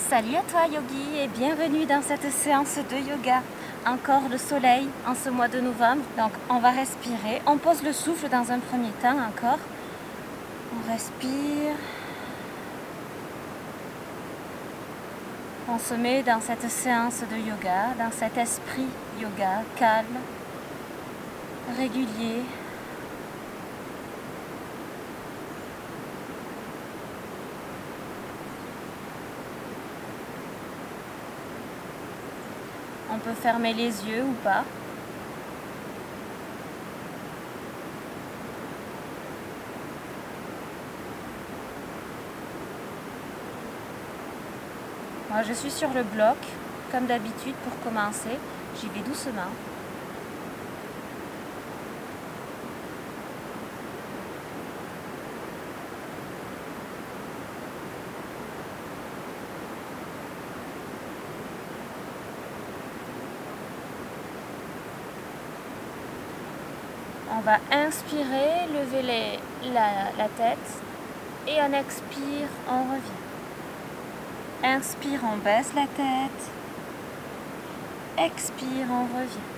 Salut à toi yogi et bienvenue dans cette séance de yoga. Encore le soleil en ce mois de novembre, donc on va respirer. On pose le souffle dans un premier temps encore. On respire. On se met dans cette séance de yoga, dans cet esprit yoga calme, régulier. On peut fermer les yeux ou pas. Moi, je suis sur le bloc, comme d'habitude pour commencer. J'y vais doucement. On va inspirer, lever la tête et on expire, on revient. Inspire, on baisse la tête. Expire, on revient.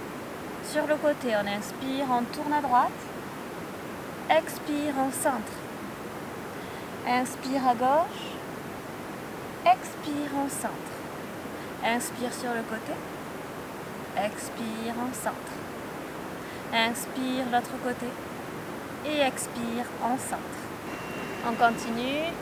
Sur le côté, on inspire, on tourne à droite. Expire, on centre. Inspire à gauche. Expire, on centre. Inspire sur le côté. Expire, on centre. Inspire l'autre côté. Et expire, on centre. On continue.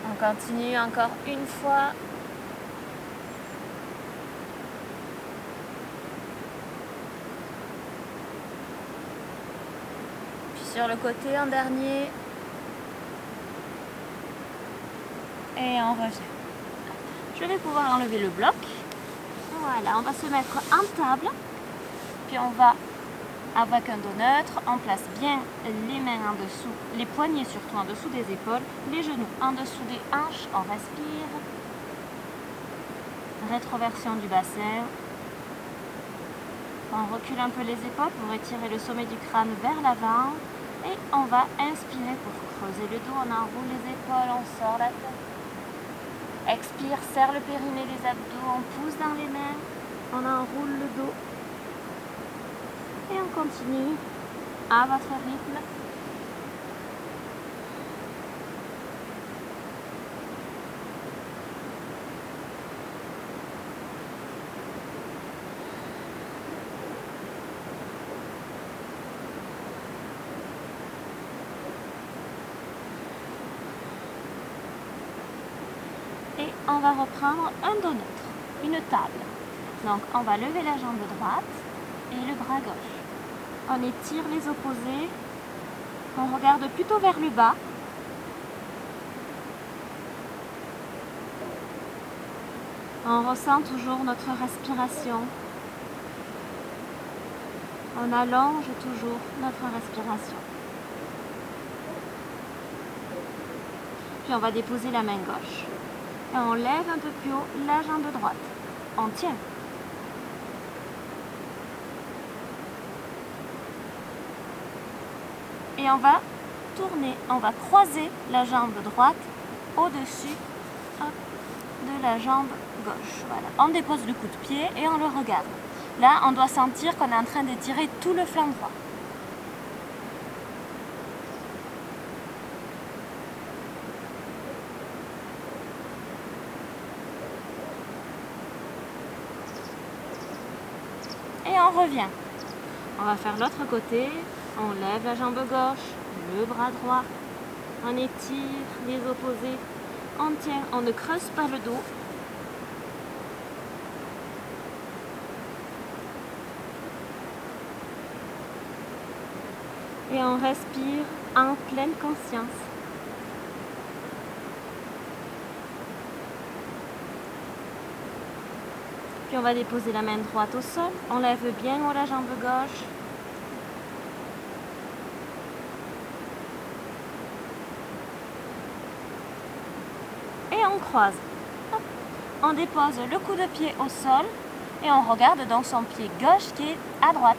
On continue encore une fois. Puis sur le côté en dernier. Et on revient. Je vais pouvoir enlever le bloc. Voilà, on va se mettre en table. Puis on va, avec un dos neutre, on place bien les mains en dessous, les poignets surtout en dessous des épaules, les genoux en dessous des hanches, on respire. Rétroversion du bassin. On recule un peu les épaules pour étirer le sommet du crâne vers l'avant. Et on va inspirer pour creuser le dos, on enroule les épaules, on sort la tête. Expire, serre le périnée, les abdos, on pousse dans les mains, on enroule le dos. Et on continue à votre rythme. Et on va reprendre un dos neutre, une table. Donc on va lever la jambe droite et le bras gauche. On étire les opposés. On regarde plutôt vers le bas. On ressent toujours notre respiration. On allonge toujours notre respiration. Puis on va déposer la main gauche. Et on lève un peu plus haut la jambe droite. On tient. Et on va tourner, on va croiser la jambe droite au-dessus de la jambe gauche. Voilà. On dépose le coup de pied et on le regarde. Là, on doit sentir qu'on est en train d'étirer tout le flanc droit. Et on revient. On va faire l'autre côté. On lève la jambe gauche, le bras droit. On étire les opposés. On tient, on ne creuse pas le dos. Et on respire en pleine conscience. Puis on va déposer la main droite au sol. On lève bien haut la jambe gauche. Et on croise. Hop. On dépose le coup de pied au sol et on regarde donc son pied gauche qui est à droite.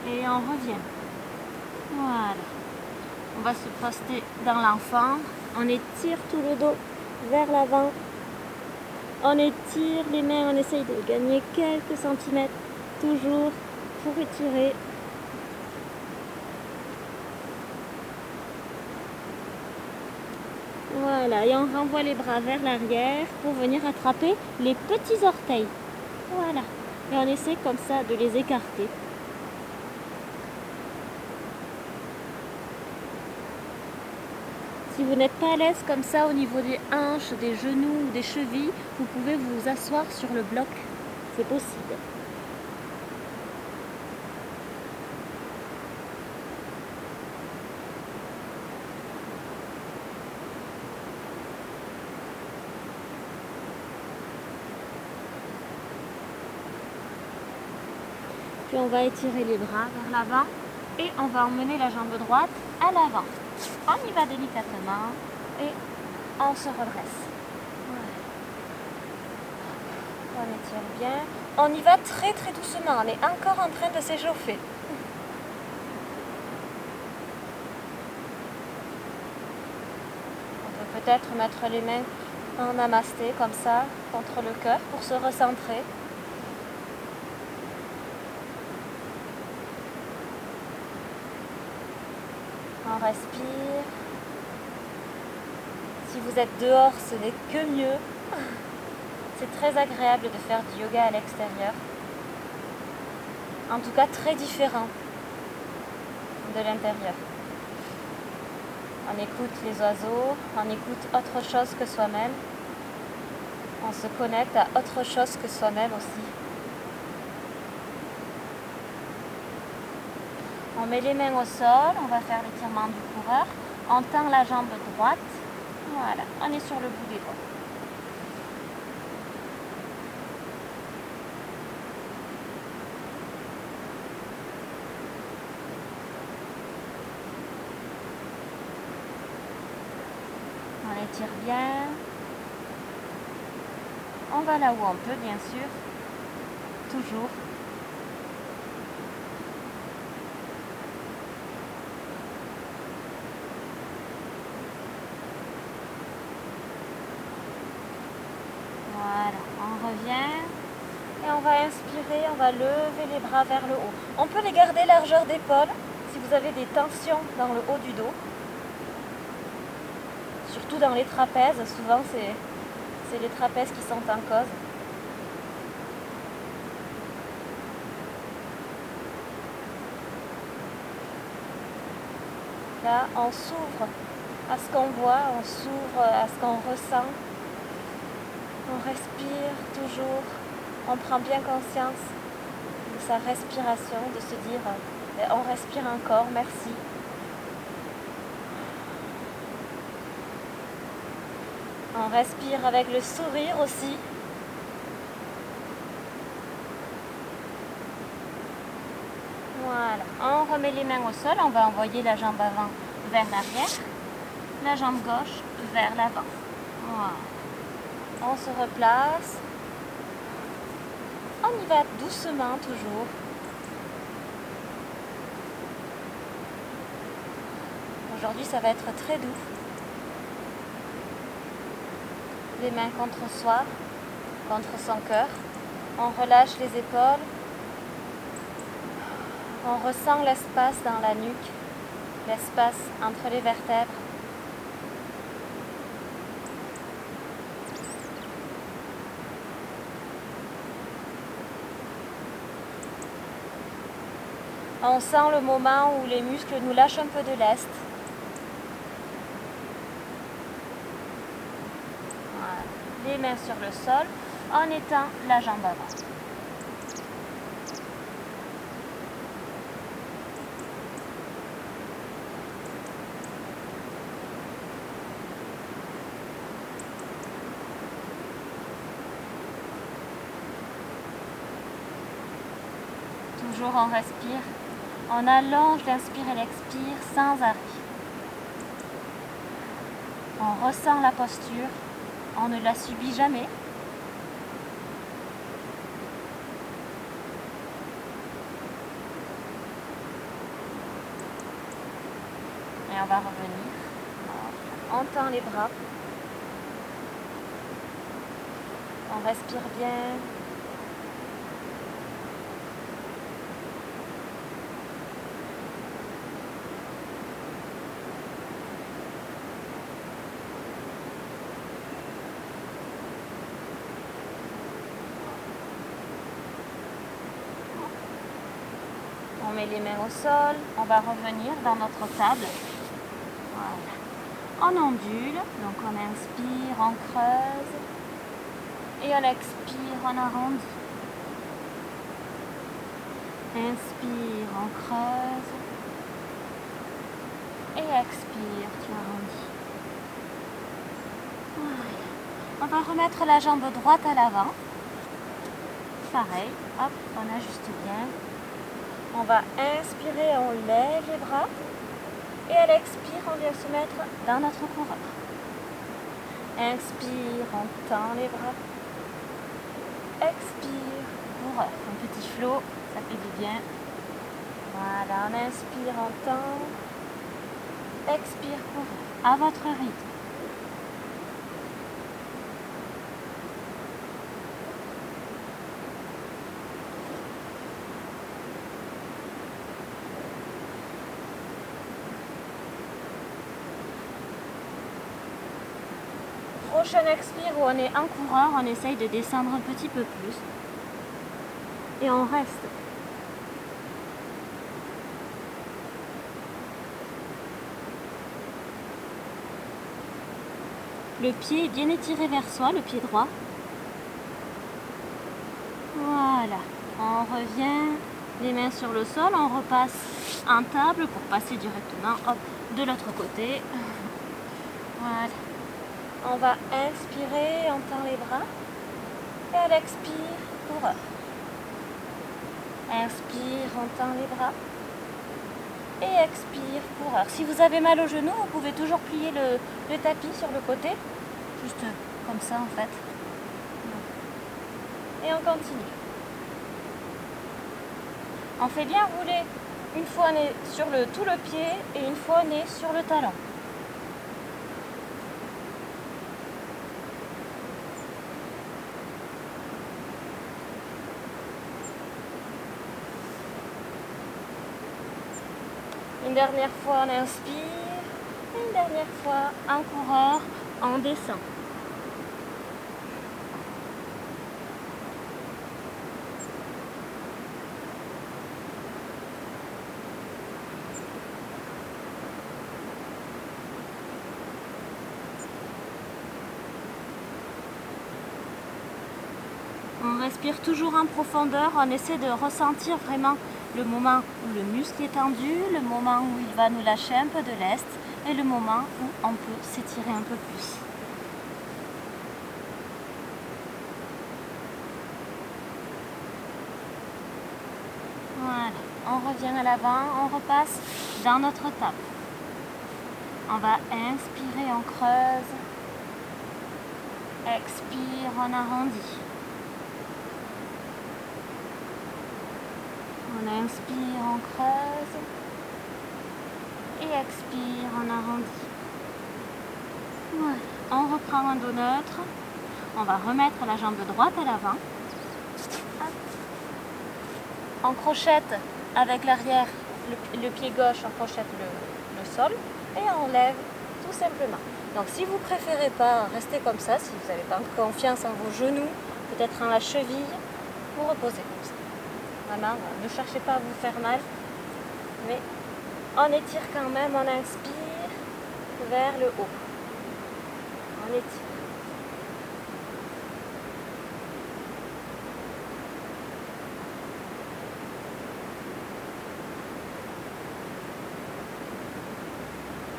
Et on revient. Voilà. On va se poster dans l'enfant. On étire tout le dos vers l'avant. On étire les mains, on essaye de gagner quelques centimètres. Toujours pour étirer. Voilà. Et on renvoie les bras vers l'arrière pour venir attraper les petits orteils. Voilà. Et on essaie comme ça de les écarter. Si vous n'êtes pas à l'aise comme ça au niveau des hanches, des genoux ou des chevilles, vous pouvez vous asseoir sur le bloc. C'est possible. Puis on va étirer les bras vers l'avant et on va emmener la jambe droite à l'avant. On y va délicatement et on se redresse. On étire bien. On y va très très doucement. On est encore en train de s'échauffer. On peut peut-être mettre les mains en namasté comme ça contre le cœur pour se recentrer. On respire. Si vous êtes dehors, ce n'est que mieux. C'est très agréable de faire du yoga à l'extérieur. En tout cas, très différent de l'intérieur. On écoute les oiseaux, on écoute autre chose que soi-même. On se connecte à autre chose que soi-même aussi. On met les mains au sol, on va faire l'étirement du coureur. On tend la jambe droite. Voilà, on est sur le bout des doigts. On étire bien. On va là où on peut, bien sûr. Toujours. Voilà, on revient et on va inspirer, on va lever les bras vers le haut. On peut les garder largeur d'épaule si vous avez des tensions dans le haut du dos. Surtout dans les trapèzes, souvent c'est les trapèzes qui sont en cause. Là, on s'ouvre à ce qu'on voit, on s'ouvre à ce qu'on ressent. On respire toujours, on prend bien conscience de sa respiration, de se dire on respire encore, merci. On respire avec le sourire aussi. Voilà, on remet les mains au sol, on va envoyer la jambe avant vers l'arrière, la jambe gauche vers l'avant. Voilà. On se replace. On y va doucement toujours. Aujourd'hui, ça va être très doux. Les mains contre soi, contre son cœur. On relâche les épaules. On ressent l'espace dans la nuque, l'espace entre les vertèbres. On sent le moment où les muscles nous lâchent un peu de lest. Voilà. Les mains sur le sol en étant la jambe avant. Toujours on respire, on allonge l'inspire et l'expire sans arrêt. On ressent la posture, on ne la subit jamais. Et on va revenir. On tend les bras. On respire bien. On met les mains au sol, on va revenir dans notre table. Voilà. On ondule, donc on inspire, on creuse. Et on expire, on arrondit. Inspire, on creuse. Et expire, tu arrondis. Voilà. On va remettre la jambe droite à l'avant. Pareil, hop, on ajuste bien. On va inspirer, on lève les bras. Et à l'expire, on vient se mettre dans notre coureur. Inspire, on tend les bras. Expire, coureur. Un petit flot, ça fait du bien. Voilà, on inspire, on tend. Expire, coureur. À votre rythme. Prochain expire où on est en coureur, on essaye de descendre un petit peu plus. Et on reste. Le pied est bien étiré vers soi, le pied droit. Voilà. On revient, les mains sur le sol, on repasse en table pour passer directement hop, de l'autre côté. Voilà. On va inspirer, on tend les bras. Et à l'expire, coureur. Inspire, on tend les bras. Et expire, coureur. Si vous avez mal au genou, vous pouvez toujours plier le tapis sur le côté. Juste comme ça en fait. Et on continue. On fait bien rouler une fois on est sur tout le pied et une fois on est sur le talon. Une dernière fois, on inspire. Une dernière fois, en coureur, on descend. On respire toujours en profondeur, on essaie de ressentir vraiment le moment où le muscle est tendu, le moment où il va nous lâcher un peu de lest et le moment où on peut s'étirer un peu plus. Voilà, on revient à l'avant, on repasse dans notre table. On va inspirer, on creuse. Expire, on arrondit. On inspire, on creuse. Et expire, on arrondit. Voilà. On reprend un dos neutre. On va remettre la jambe droite à l'avant. On crochette avec l'arrière, le pied gauche, on crochette le sol. Et on lève tout simplement. Donc si vous préférez pas rester comme ça, si vous n'avez pas confiance en vos genoux, peut-être en la cheville, vous reposez comme ça. Vraiment, ne cherchez pas à vous faire mal. Mais on étire quand même, on inspire vers le haut. On étire.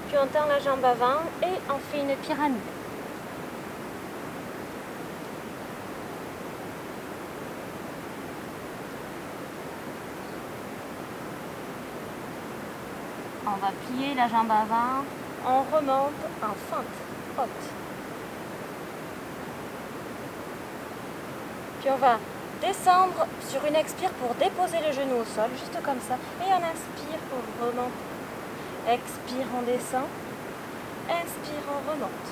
Puis on tend la jambe avant et on fait une pyramide. On va plier la jambe avant, on remonte en fente haute. Puis on va descendre sur une expire pour déposer le genou au sol, juste comme ça. Et on inspire pour remonter. Expire, on descend. Inspire, on remonte.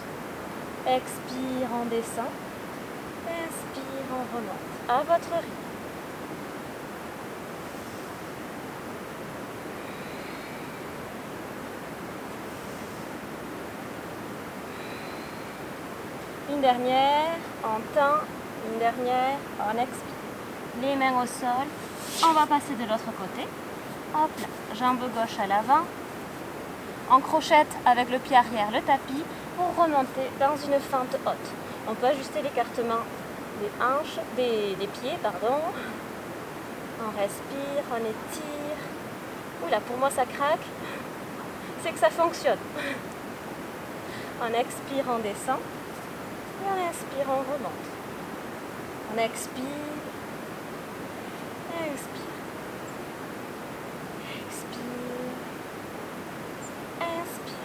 Expire, on descend. Inspire, on remonte. À votre rythme. Une dernière, on tend, une dernière, on expire. Les mains au sol, on va passer de l'autre côté. Hop là, jambe gauche à l'avant. On crochette avec le pied arrière le tapis pour remonter dans une fente haute. On peut ajuster l'écartement des hanches, des pieds, pardon. On respire, on étire. Oula, pour moi ça craque. C'est que ça fonctionne. On expire, on descend. Et on inspire, on remonte. On expire. Inspire. Expire. Inspire.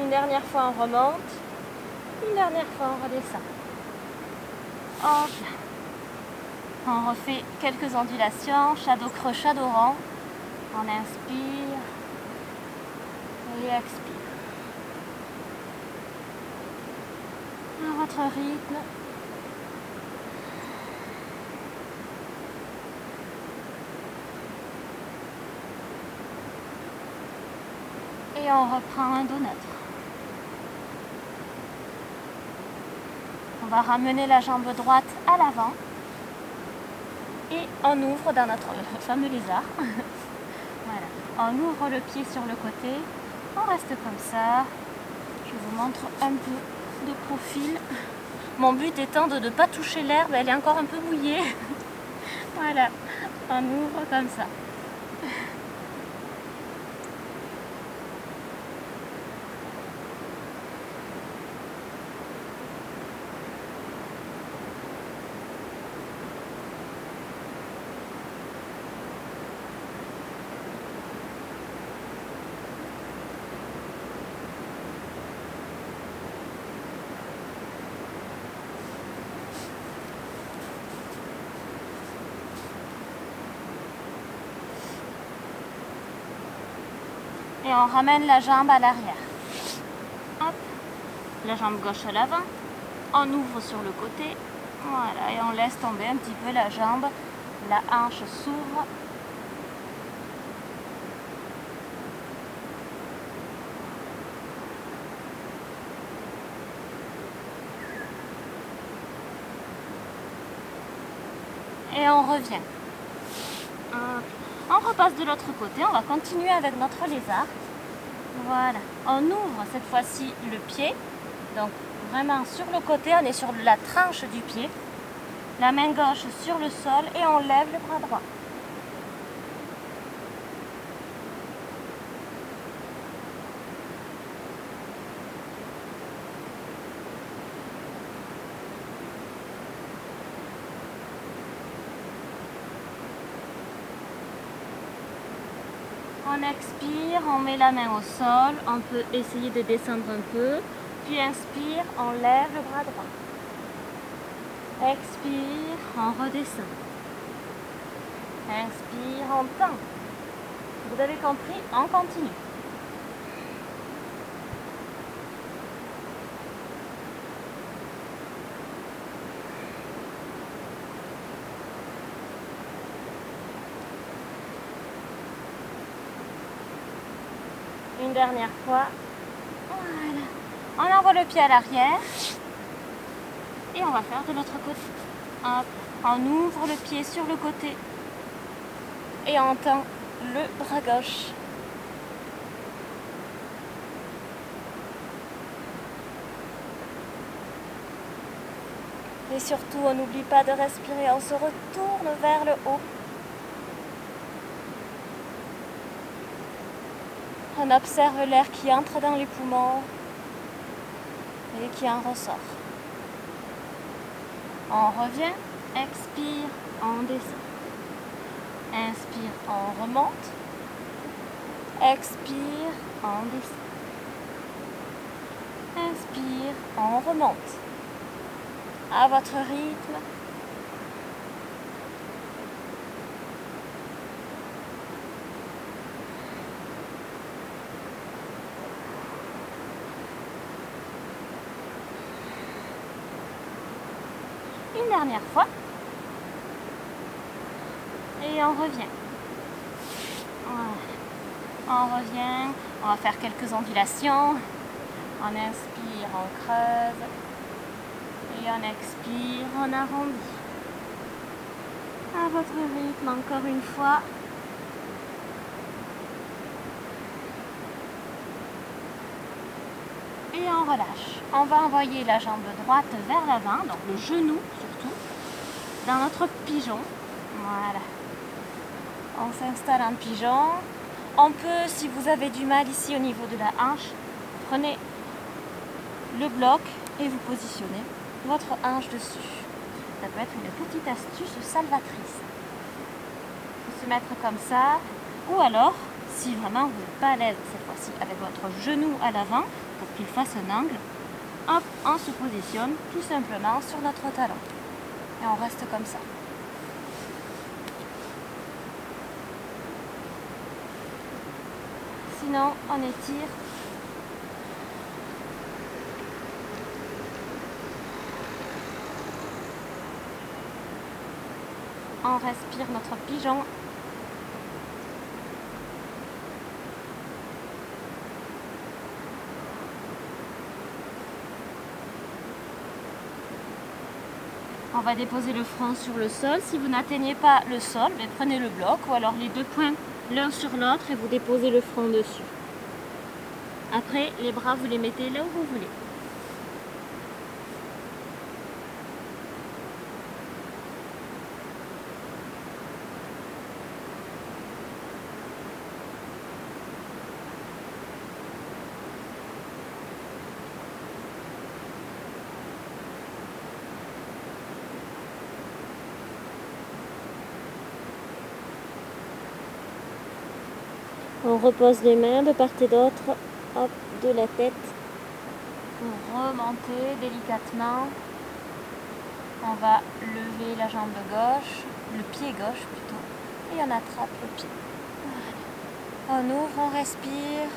Une dernière fois, on remonte. Une dernière fois, on redescend. Hop là. On refait quelques ondulations, shadow creux, shadow rond. On inspire et expire. À votre rythme. Et on reprend un dos neutre. On va ramener la jambe droite à l'avant. Et on ouvre dans notre fameux lézard. Voilà. On ouvre le pied sur le côté. On reste comme ça. Je vous montre un peu de profil. Mon but étant de ne pas toucher l'herbe, elle est encore un peu mouillée. Voilà. On ouvre comme ça. Et on ramène la jambe à l'arrière. Hop, la jambe gauche à l'avant. On ouvre sur le côté. Voilà, et on laisse tomber un petit peu la jambe. La hanche s'ouvre. Et on revient. On repasse de l'autre côté, on va continuer avec notre lézard. Voilà, on ouvre cette fois-ci le pied. Donc vraiment sur le côté, on est sur la tranche du pied. La main gauche sur le sol et on lève le bras droit. On expire, on met la main au sol, on peut essayer de descendre un peu, puis inspire, on lève le bras droit. Expire, on redescend. Inspire, on tend. Vous avez compris, on continue. Une dernière fois. Voilà. On envoie le pied à l'arrière. Et on va faire de l'autre côté. Hop. On ouvre le pied sur le côté et on tend le bras gauche. Et surtout, on n'oublie pas de respirer, on se retourne vers le haut. On observe l'air qui entre dans les poumons et qui en ressort. On revient, expire, on descend. Inspire, on remonte. Expire, on descend. Inspire, on remonte. À votre rythme. Une dernière fois. Et on revient. Voilà. On revient. On va faire quelques ondulations. On inspire, on creuse. Et on expire, on arrondit. À votre rythme, encore une fois. Et on relâche. On va envoyer la jambe droite vers l'avant, donc le genou surtout, dans notre pigeon. Voilà. On s'installe en pigeon. On peut, si vous avez du mal ici au niveau de la hanche, prenez le bloc et vous positionnez votre hanche dessus. Ça peut être une petite astuce salvatrice. Il faut se mettre comme ça. Ou alors, si vraiment vous n'êtes pas à l'aise cette fois-ci avec votre genou à l'avant, pour qu'il fasse un angle, hop, on se positionne tout simplement sur notre talon. Et on reste comme ça. Sinon, on étire. On respire notre pigeon. On va déposer le front sur le sol. Si vous n'atteignez pas le sol, prenez le bloc ou alors les deux points l'un sur l'autre et vous déposez le front dessus. Après, les bras, vous les mettez là où vous voulez. On repose les mains de part et d'autre, hop, de la tête. Pour remonter délicatement, on va lever la jambe gauche, le pied gauche plutôt, et on attrape le pied. Voilà. On ouvre, on respire.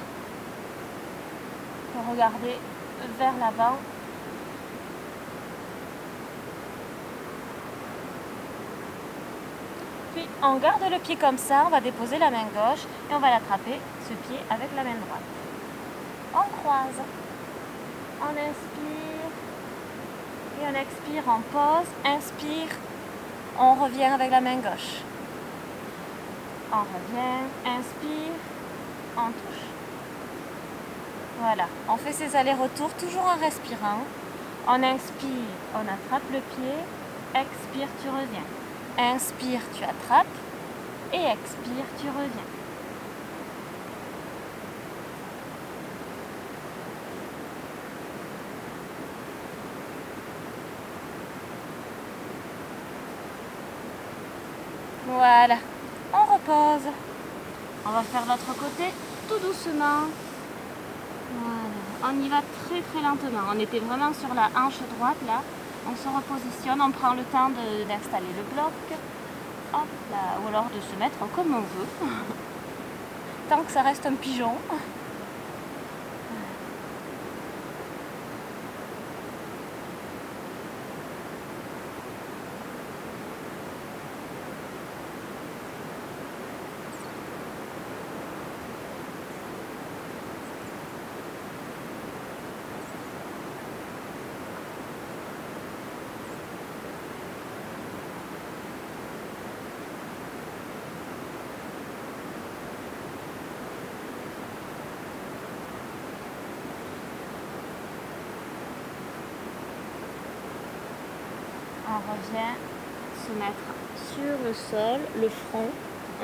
On regarde vers l'avant. Puis on garde le pied comme ça, on va déposer la main gauche et on va l'attraper, ce pied, avec la main droite. On croise, on inspire et on expire, on pose, inspire, on revient avec la main gauche. On revient, inspire, on touche. Voilà, on fait ces allers-retours toujours en respirant. On inspire, on attrape le pied, expire, tu reviens. Inspire, tu attrapes et expire, tu reviens. Voilà, on repose. On va faire l'autre côté tout doucement. Voilà, on y va très très lentement. On était vraiment sur la hanche droite là. On se repositionne, on prend le temps d'installer le bloc, hop là, ou alors de se mettre comme on veut, tant que ça reste un pigeon. revient se mettre sur le sol, le front.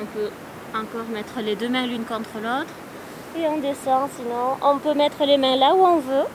On peut encore mettre les deux mains l'une contre l'autre. Et on descend, sinon on peut mettre les mains là où on veut.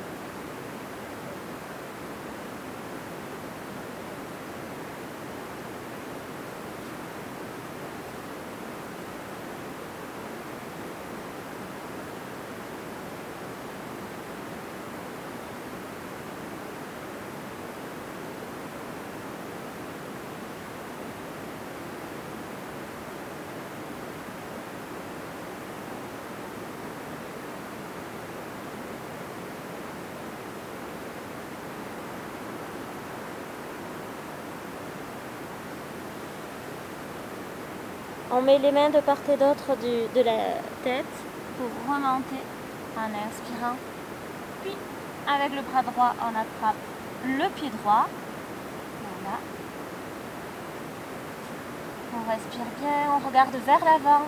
On met les mains de part et d'autre de la tête pour remonter en inspirant. Puis, avec le bras droit, on attrape le pied droit. Voilà. On respire bien, on regarde vers l'avant.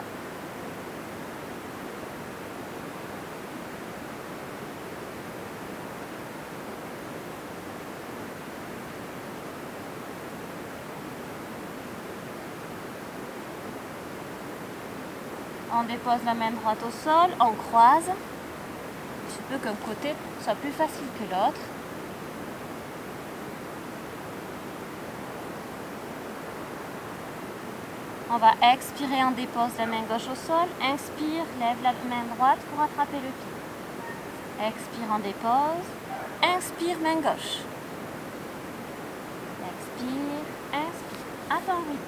On dépose la main droite au sol, on croise. Il se peut qu'un côté soit plus facile que l'autre. On va expirer, on dépose la main gauche au sol. Inspire, lève la main droite pour attraper le pied. Expire, on dépose. Inspire, main gauche. Expire, inspire. À ton rythme.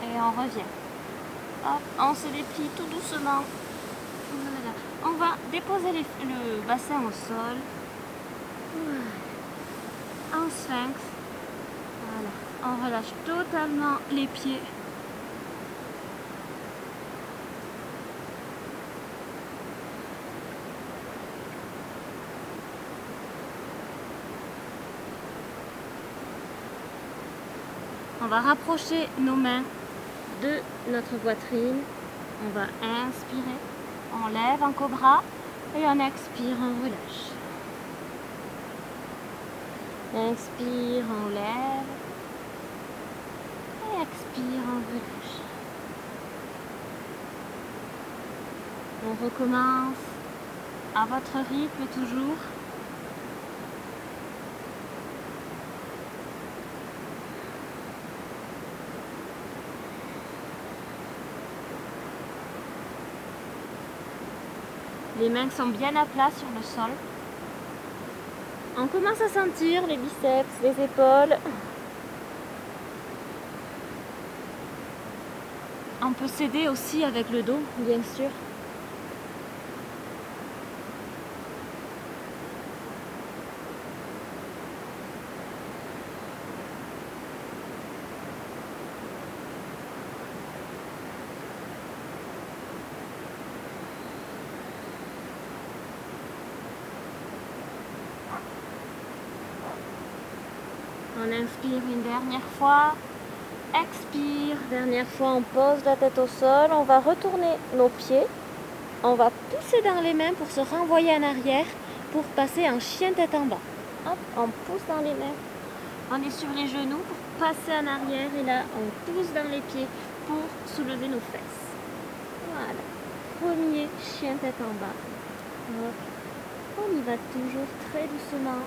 Et on revient. Hop, on se déplie tout doucement. Voilà. On va déposer le bassin au sol. En sphinx. Voilà. On relâche totalement les pieds. On va rapprocher nos mains de notre poitrine. On va inspirer, on lève en cobra et on expire, on relâche. Inspire, on lève et expire, on relâche. On recommence à votre rythme toujours. Les mains sont bien à plat sur le sol. On commence à sentir les biceps, les épaules. On peut s'aider aussi avec le dos, bien sûr. On inspire une dernière fois, expire, dernière fois on pose la tête au sol, on va retourner nos pieds, on va pousser dans les mains pour se renvoyer en arrière pour passer en chien tête en bas. Hop, on pousse dans les mains, on est sur les genoux pour passer en arrière et là on pousse dans les pieds pour soulever nos fesses. Voilà, premier chien tête en bas. Hop. On y va toujours très doucement.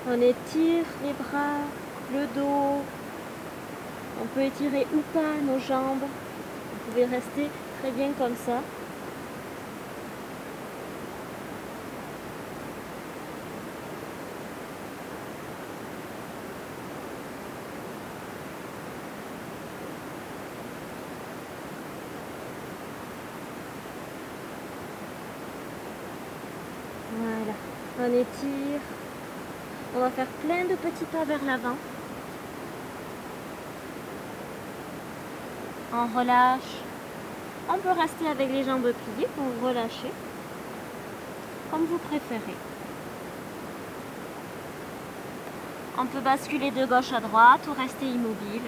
On étire les bras, le dos. On peut étirer ou pas nos jambes. Vous pouvez rester très bien comme ça. On étire. On va faire plein de petits pas vers l'avant. On relâche. On peut rester avec les jambes pliées pour relâcher, comme vous préférez. On peut basculer de gauche à droite ou rester immobile.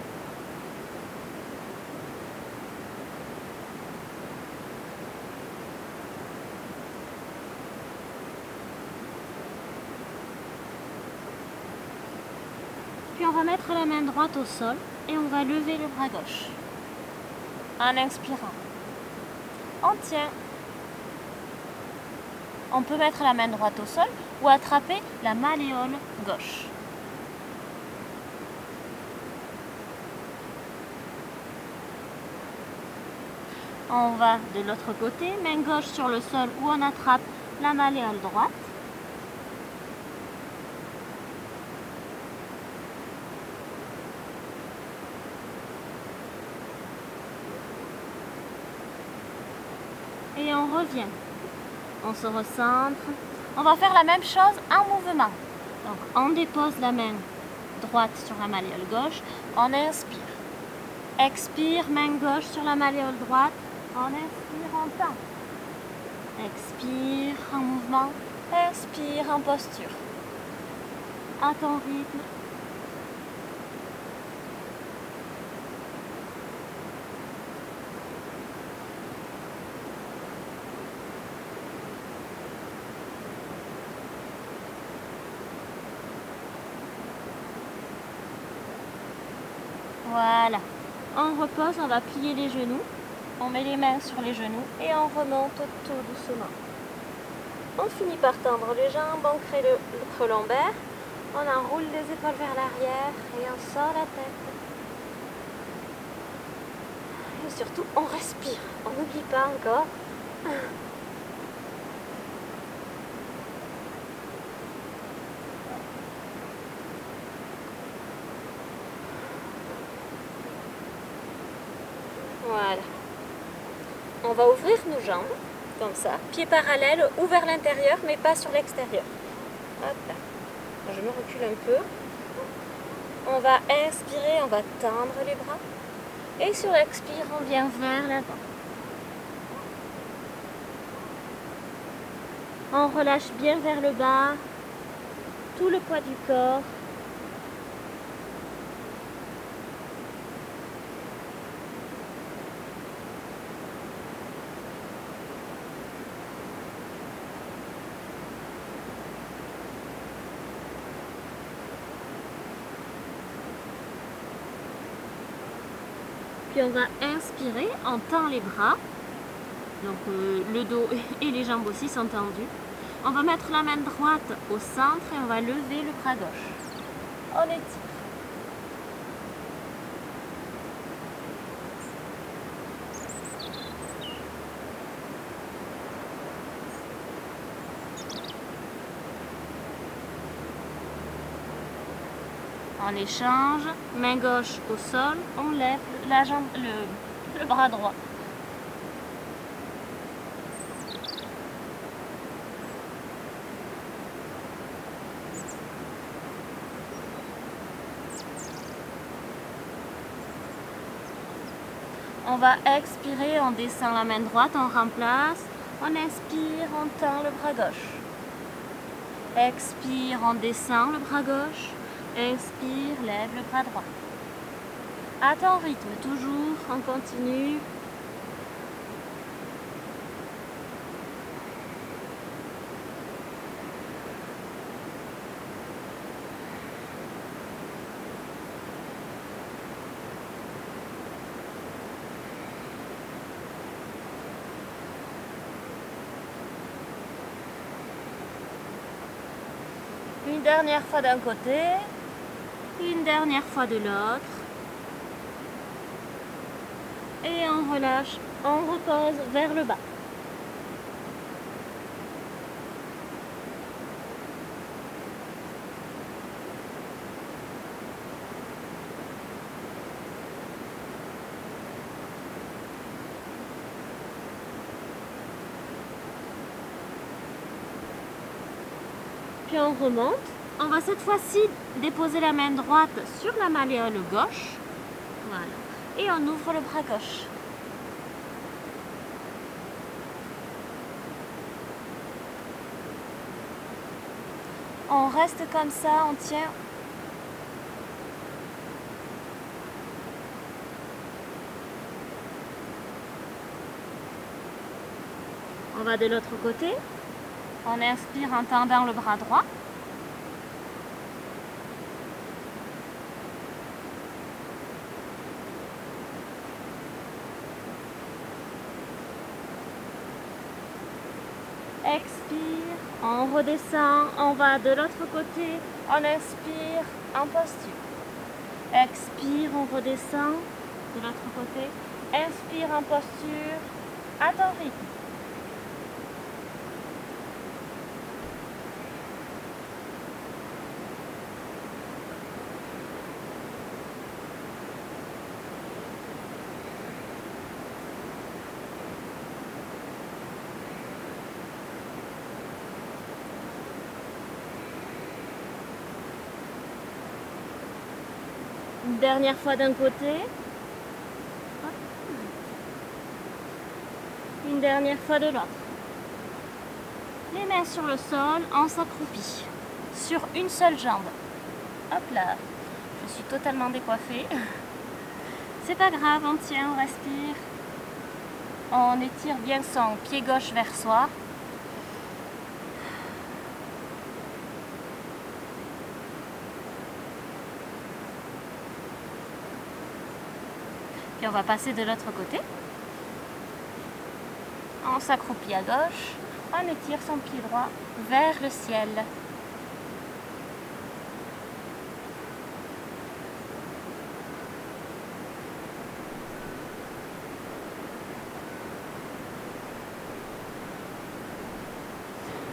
Puis on va mettre la main droite au sol et on va lever le bras gauche. En inspirant. On tient. On peut mettre la main droite au sol ou attraper la malléole gauche. On va de l'autre côté, main gauche sur le sol où on attrape la malléole droite. Et on revient. On se recentre. On va faire la même chose en mouvement. Donc on dépose la main droite sur la malléole gauche. On inspire. Expire, main gauche sur la malléole droite. On inspire, on tend. Expire en mouvement. Inspire en posture. À ton rythme. Voilà. On repose, on va plier les genoux. On met les mains sur les genoux et on remonte tout doucement. On finit par tendre les jambes, on crée le creux lombaire. On enroule les épaules vers l'arrière et on sort la tête. Et surtout, on respire. On n'oublie pas encore. Voilà. On va ouvrir nos jambes, comme ça, pieds parallèles ou vers l'intérieur, mais pas sur l'extérieur. Hop là. Je me recule un peu. On va inspirer, on va tendre les bras. Et sur l'expire, on vient vers l'avant. On relâche bien vers le bas, tout le poids du corps. Puis on va inspirer, on tend les bras, donc le dos et les jambes aussi sont tendus. On va mettre la main droite au centre et on va lever le bras gauche. On étire. On échange, main gauche au sol, on lève la jambe, le bras droit. On va expirer, on descend la main droite, on remplace. On inspire, on tend le bras gauche. Expire, on descend le bras gauche. Inspire, lève le bras droit. À ton rythme, toujours, on continue. Une dernière fois d'un côté, une dernière fois de l'autre. Et on relâche, on repose vers le bas. Puis on remonte. On va cette fois-ci déposer la main droite sur la malléole gauche. Voilà. Et on ouvre le bras gauche. On reste comme ça, on tient. On va de l'autre côté. On inspire en tendant le bras droit. Expire, on redescend, on va de l'autre côté, on inspire en posture. Expire, on redescend de l'autre côté, inspire en posture, à ton rythme. Une dernière fois d'un côté. Une dernière fois de l'autre. Les mains sur le sol, on s'accroupit. Sur une seule jambe. Hop là. Je suis totalement décoiffée. C'est pas grave, on tient, on respire. On étire bien son pied gauche vers soi. Puis on va passer de l'autre côté. On s'accroupit à gauche. On étire son pied droit vers le ciel.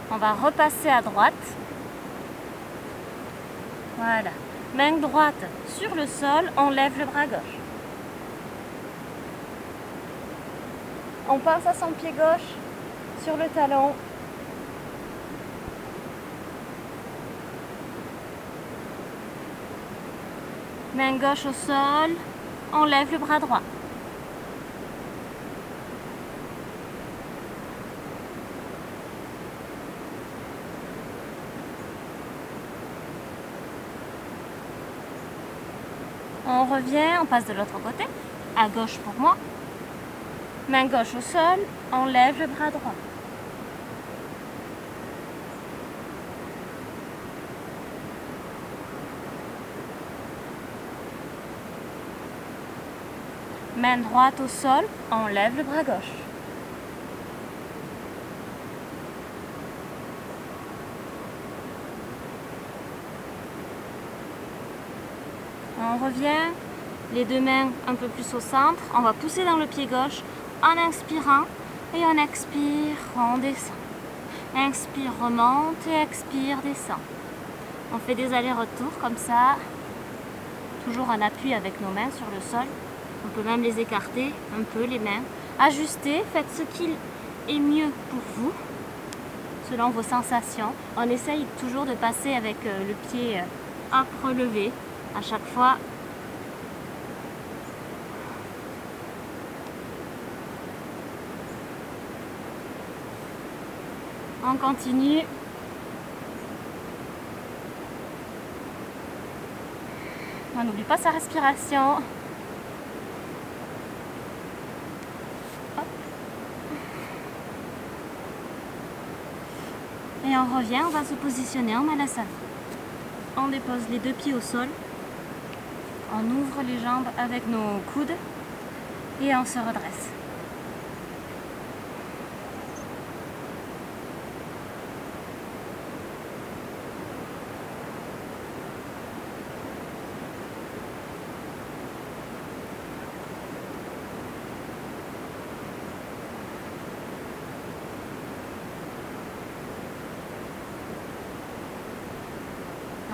On va repasser à droite. Voilà. Main droite sur le sol, on lève le bras gauche. On pense à son pied gauche sur le talon. Main gauche au sol, on lève le bras droit. On revient, on passe de l'autre côté, à gauche pour moi. Main gauche au sol, on lève le bras droit. Main droite au sol, on lève le bras gauche. On revient, les deux mains un peu plus au centre. On va pousser dans le pied gauche en inspirant et on expire, on descend. Inspire, remonte et expire, descend. On fait des allers-retours comme ça, toujours en appui avec nos mains sur le sol. On peut même les écarter un peu, les mains. Ajustez, faites ce qu'il est mieux pour vous, selon vos sensations. On essaye toujours de passer avec le pied hop, relevé à chaque fois. On continue. On n'oublie pas sa respiration. Hop. Et on revient, on va se positionner en Malasana. On dépose les deux pieds au sol. On ouvre les jambes avec nos coudes et on se redresse.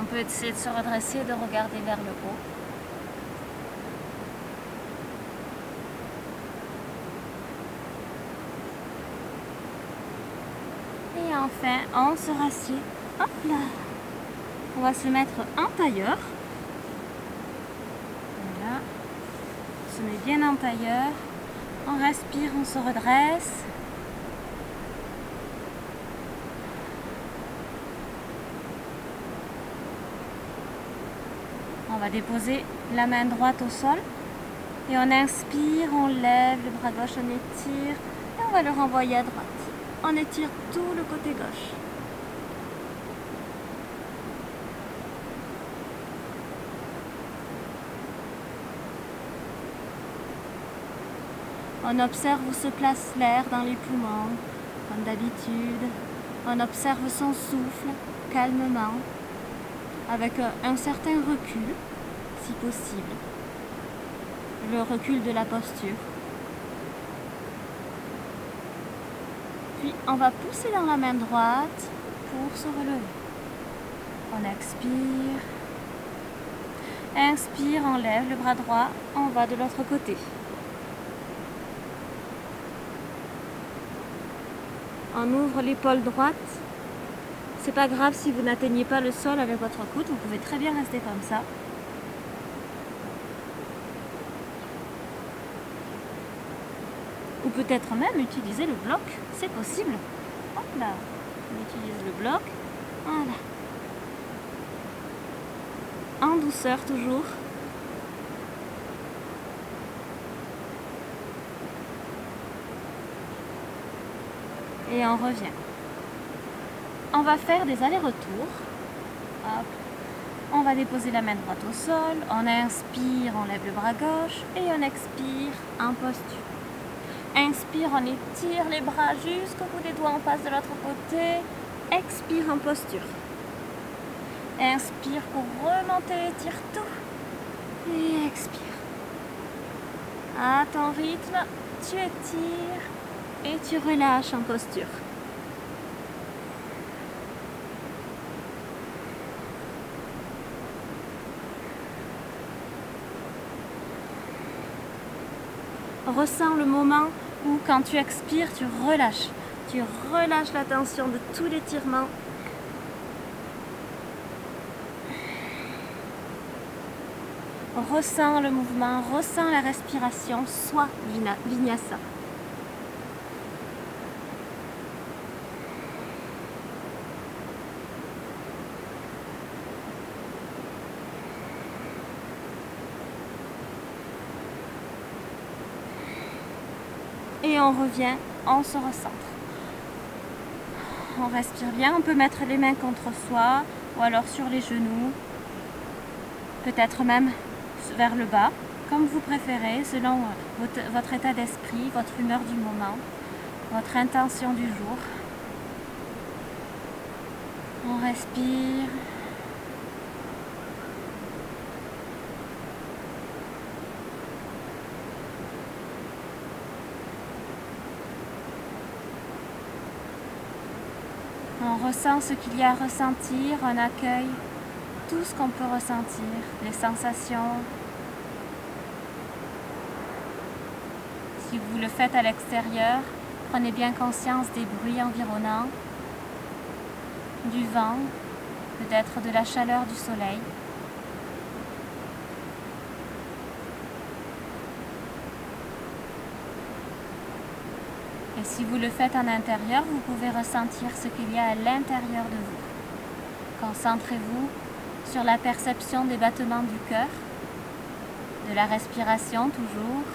On peut essayer de se redresser, de regarder vers le haut. Et enfin, on se rassied Hop là. On va se mettre en tailleur. Voilà. On se met bien en tailleur. On respire, on se redresse. On va déposer la main droite au sol. Et on inspire, on lève le bras gauche, on étire. Et on va le renvoyer à droite. On étire tout le côté gauche. On observe où se place l'air dans les poumons, comme d'habitude. On observe son souffle calmement, avec un certain recul, si possible. Le recul de la posture. Puis on va pousser dans la main droite pour se relever. On expire. Inspire, on lève le bras droit, on va de l'autre côté. On ouvre l'épaule droite. C'est pas grave si vous n'atteignez pas le sol avec votre coude, vous pouvez très bien rester comme ça. Ou peut-être même utiliser le bloc, c'est possible. Hop là, on utilise le bloc. Voilà. En douceur toujours. Et on revient. On va faire des allers-retours. Hop. On va déposer la main droite au sol. On inspire, on lève le bras gauche. Et on expire en posture. Inspire, on étire les bras jusqu'au bout des doigts, on passe de l'autre côté. Expire en posture. Inspire pour remonter, étire tout. Et expire. À ton rythme, tu étires et tu relâches en posture. Ressens le moment où quand tu expires, tu relâches. Tu relâches la tension de tout l'étirement. Ressens le mouvement, ressens la respiration, sois vinyasa. Et on revient, on se recentre. On respire bien, on peut mettre les mains contre soi ou alors sur les genoux, peut-être même vers le bas, comme vous préférez, selon votre état d'esprit, votre humeur du moment, votre intention du jour. On respire. On ressent ce qu'il y a à ressentir, on accueille tout ce qu'on peut ressentir, les sensations. Si vous le faites à l'extérieur, prenez bien conscience des bruits environnants, du vent, peut-être de la chaleur du soleil. Et si vous le faites en intérieur, vous pouvez ressentir ce qu'il y a à l'intérieur de vous. Concentrez-vous sur la perception des battements du cœur, de la respiration toujours,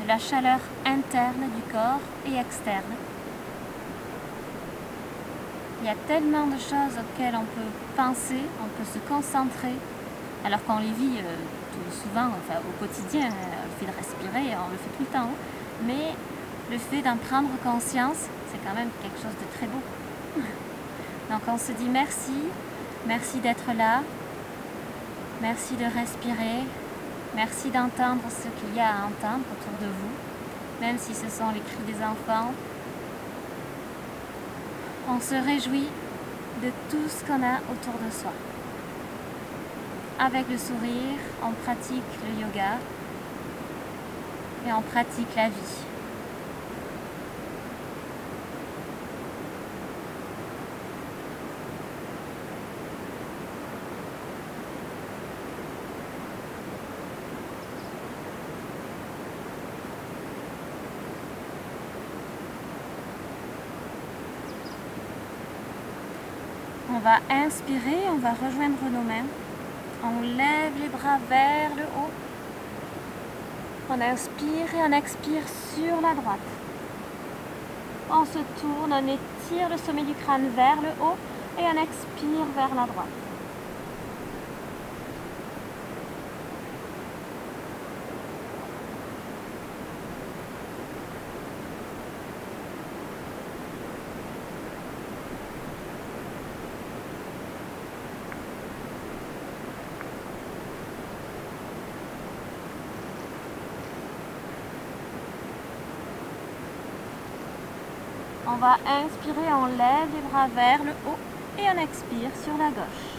de la chaleur interne du corps et externe. Il y a tellement de choses auxquelles on peut penser, on peut se concentrer, alors qu'on les vit tout souvent, enfin, au quotidien, le fait de respirer, on le fait tout le temps, mais le fait d'en prendre conscience, c'est quand même quelque chose de très beau. Donc on se dit merci, merci d'être là, merci de respirer, merci d'entendre ce qu'il y a à entendre autour de vous, même si ce sont les cris des enfants. On se réjouit de tout ce qu'on a autour de soi. Avec le sourire, on pratique le yoga et on pratique la vie. On va inspirer, on va rejoindre nos mains. On lève les bras vers le haut. On inspire et on expire sur la droite. On se tourne, on étire le sommet du crâne vers le haut et on expire vers la droite. On va inspirer, on lève les bras vers le haut et on expire sur la gauche.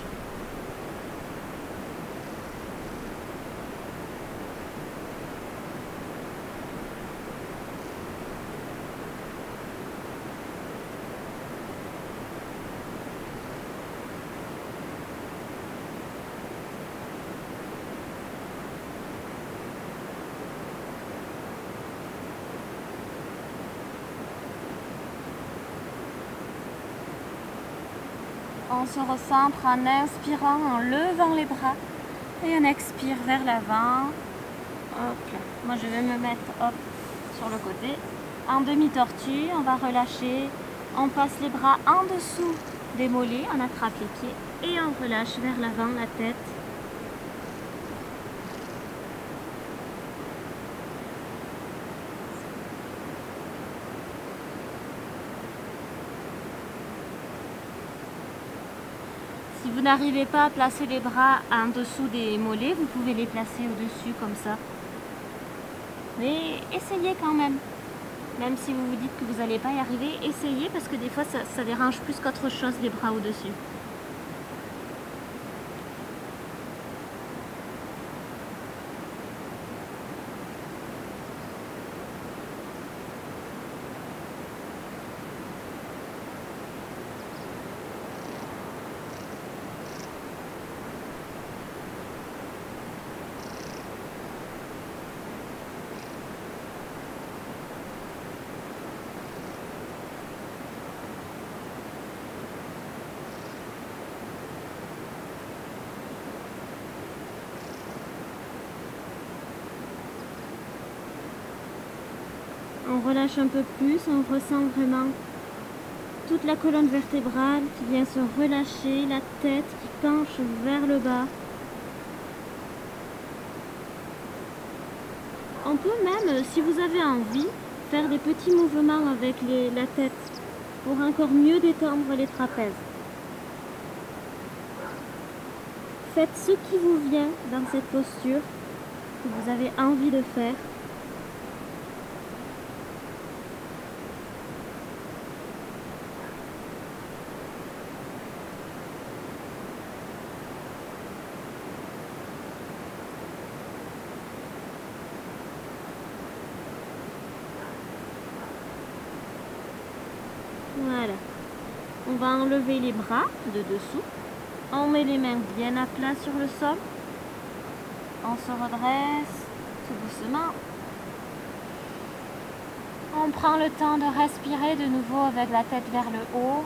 On se recentre en inspirant, en levant les bras et on expire vers l'avant. Hop là. Moi je vais me mettre sur le côté. En demi-tortue, on va relâcher. On passe les bras en dessous des mollets, on attrape les pieds et on relâche vers l'avant la tête. Si vous n'arrivez pas à placer les bras en dessous des mollets, vous pouvez les placer au-dessus comme ça. Mais essayez quand même. Même si vous vous dites que vous n'allez pas y arriver, essayez parce que des fois ça dérange plus qu'autre chose les bras au-dessus. On relâche un peu plus, on ressent vraiment toute la colonne vertébrale qui vient se relâcher, la tête qui penche vers le bas. On peut même, si vous avez envie, faire des petits mouvements avec la tête pour encore mieux détendre les trapèzes. Faites ce qui vous vient dans cette posture que vous avez envie de faire. Voilà. On va enlever les bras de dessous. On met les mains bien à plat sur le sol. On se redresse tout doucement. On prend le temps de respirer de nouveau avec la tête vers le haut.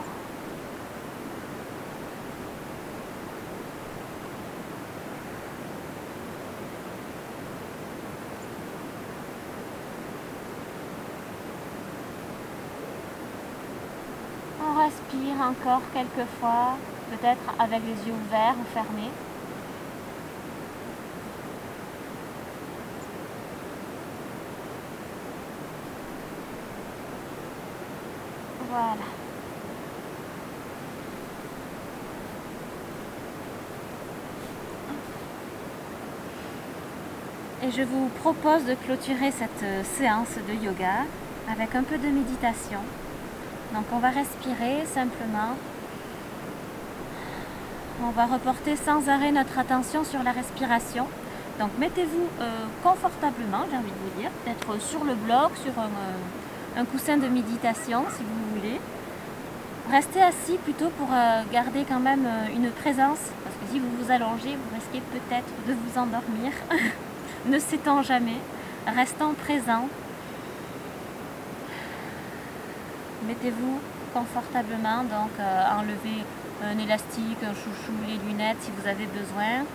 On respire encore quelques fois, peut-être avec les yeux ouverts ou fermés. Voilà. Et je vous propose de clôturer cette séance de yoga avec un peu de méditation. Donc on va respirer simplement. On va reporter sans arrêt notre attention sur la respiration. Donc mettez-vous confortablement, j'ai envie de vous dire, peut-être sur le bloc, sur un coussin de méditation si vous voulez. Restez assis plutôt pour garder quand même une présence, parce que si vous vous allongez, vous risquez peut-être de vous endormir. Ne sait-on jamais. Restons présents. Mettez-vous confortablement, donc enlevez un élastique, un chouchou, les lunettes si vous avez besoin.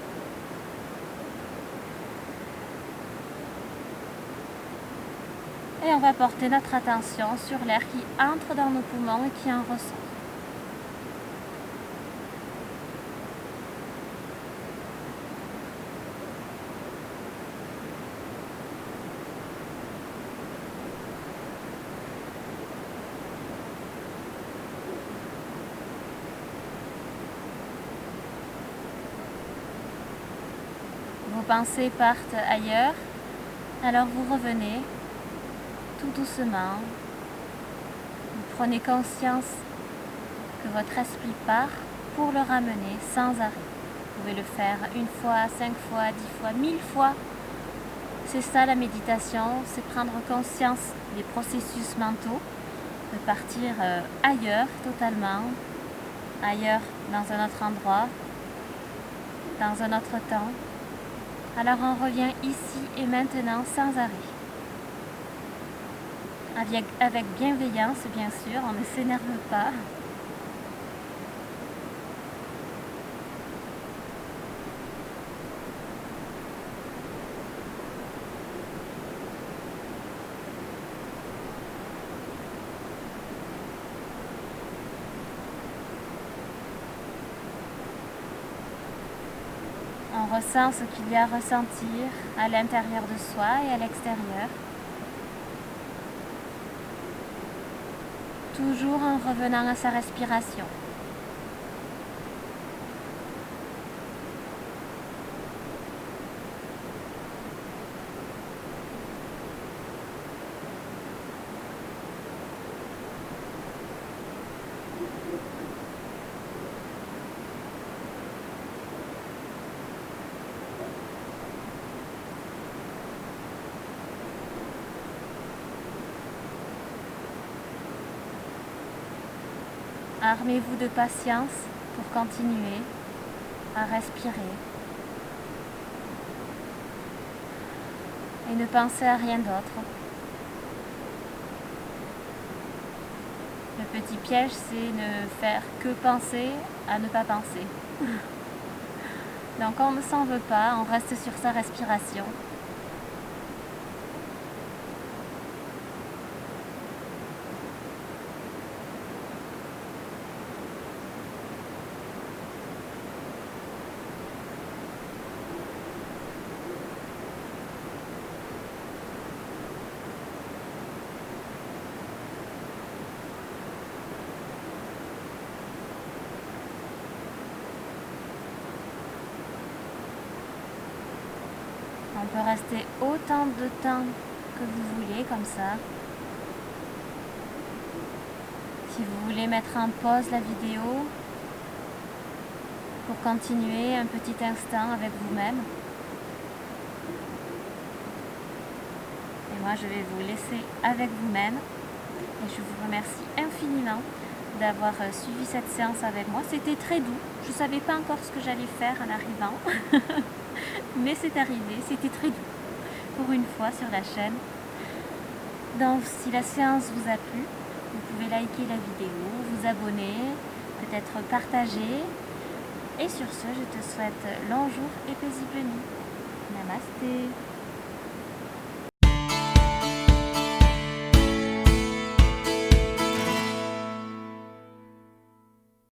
Et on va porter notre attention sur l'air qui entre dans nos poumons et qui en ressort. Vos pensées partent ailleurs, alors vous revenez tout doucement. Vous prenez conscience que votre esprit part pour le ramener sans arrêt. Vous pouvez le faire 1 fois, 5 fois, 10 fois, 1000 fois. C'est ça la méditation, c'est prendre conscience des processus mentaux, de partir ailleurs totalement, ailleurs dans un autre endroit, dans un autre temps. Alors on revient ici et maintenant sans arrêt. Avec bienveillance bien sûr, on ne s'énerve pas. On ressent ce qu'il y a à ressentir à l'intérieur de soi et à l'extérieur. Toujours en revenant à sa respiration. Armez-vous de patience pour continuer à respirer et ne pensez à rien d'autre. Le petit piège, c'est ne faire que penser à ne pas penser. Donc on ne s'en veut pas, on reste sur sa respiration. On peut rester autant de temps que vous voulez comme ça. Si vous voulez mettre en pause la vidéo pour continuer un petit instant avec vous-même. Et moi je vais vous laisser avec vous-même. Et je vous remercie infiniment d'avoir suivi cette séance avec moi. C'était très doux. Je ne savais pas encore ce que j'allais faire en arrivant. Mais c'est arrivé, c'était très doux. Pour une fois sur la chaîne. Donc si la séance vous a plu, vous pouvez liker la vidéo, vous abonner, peut-être partager. Et sur ce, je te souhaite long jour et paisible nuit. Namasté.